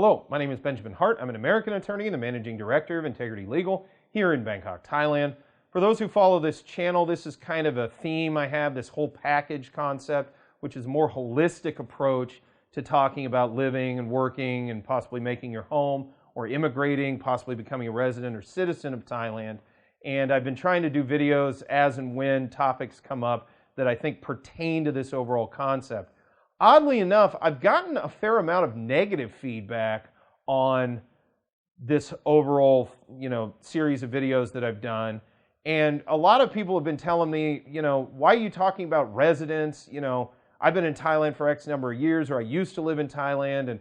Hello, my name is Benjamin Hart. I'm an American attorney and the Managing Director of Integrity Legal here in Bangkok, Thailand. For those who follow this channel, this is kind of a theme I have, this whole package concept, which is a more holistic approach to talking about living and working and possibly making your home or immigrating, possibly becoming a resident or citizen of Thailand. And I've been trying to do videos as and when topics come up that I think pertain to this overall concept. Oddly enough, I've gotten a fair amount of negative feedback on this overall, series of videos that I've done. And a lot of people have been telling me, why are you talking about residents? I've been in Thailand for X number of years, or I used to live in Thailand, and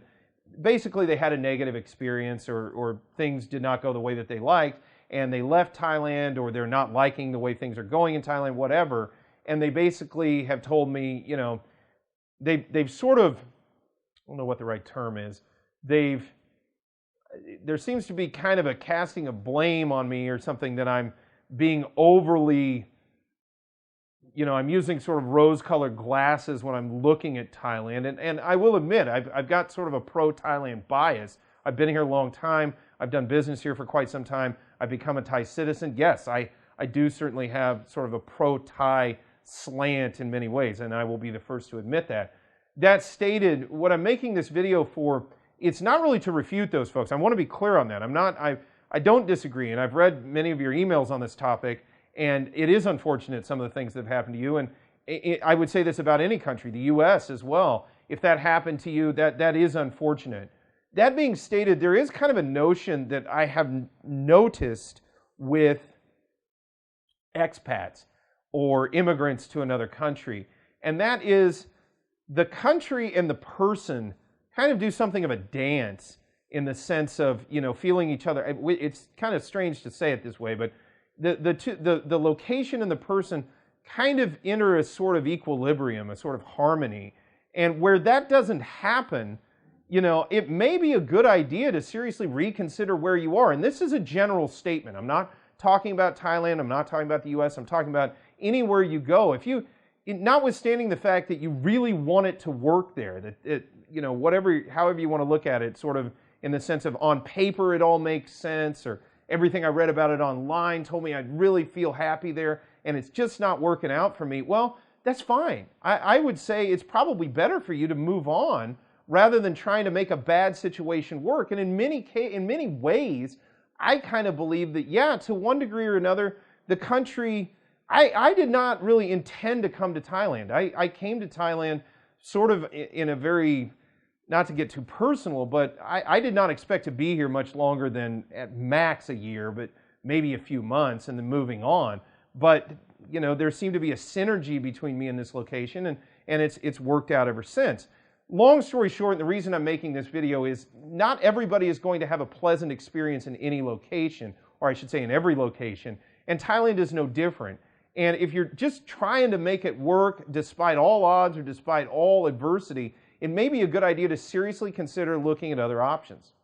basically they had a negative experience or things did not go the way that they liked, and they left Thailand, or they're not liking the way things are going in Thailand, whatever. And they basically have told me, they've sort of, I don't know what the right term is, there seems to be kind of a casting of blame on me or something, that I'm being overly, I'm using sort of rose-colored glasses when I'm looking at Thailand. And I will admit, I've got sort of a pro-Thailand bias. I've been here a long time. I've done business here for quite some time. I've become a Thai citizen. Yes, I do certainly have sort of a pro-Thai slant in many ways, and I will be the first to admit that. That stated, what I'm making this video for, it's not really to refute those folks. I want to be clear on that. I don't disagree, and I've read many of your emails on this topic, and it is unfortunate some of the things that have happened to you, and I would say this about any country, the U.S. as well. If that happened to you, that is unfortunate. That being stated, there is kind of a notion that I have noticed with expats or immigrants to another country, and that is the country and the person kind of do something of a dance in the sense of, feeling each other. It's kind of strange to say it this way, but the location and the person kind of enter a sort of equilibrium, a sort of harmony. And where that doesn't happen, it may be a good idea to seriously reconsider where you are. And this is a general statement. I'm not talking about Thailand. I'm not talking about the U.S. I'm talking about anywhere you go. Notwithstanding the fact that you really want it to work there, that however you want to look at it, sort of in the sense of on paper it all makes sense, or everything I read about it online told me I'd really feel happy there, and it's just not working out for me, well, that's fine. I would say it's probably better for you to move on rather than trying to make a bad situation work. And in many ways, I kind of believe that, yeah, to one degree or another, the country, I did not really intend to come to Thailand. I came to Thailand sort of in a very, not to get too personal, but I did not expect to be here much longer than at max a year, but maybe a few months and then moving on. But, there seemed to be a synergy between me and this location, and it's worked out ever since. Long story short, the reason I'm making this video is not everybody is going to have a pleasant experience in any location, or I should say in every location, and Thailand is no different. And if you're just trying to make it work despite all odds or despite all adversity, it may be a good idea to seriously consider looking at other options.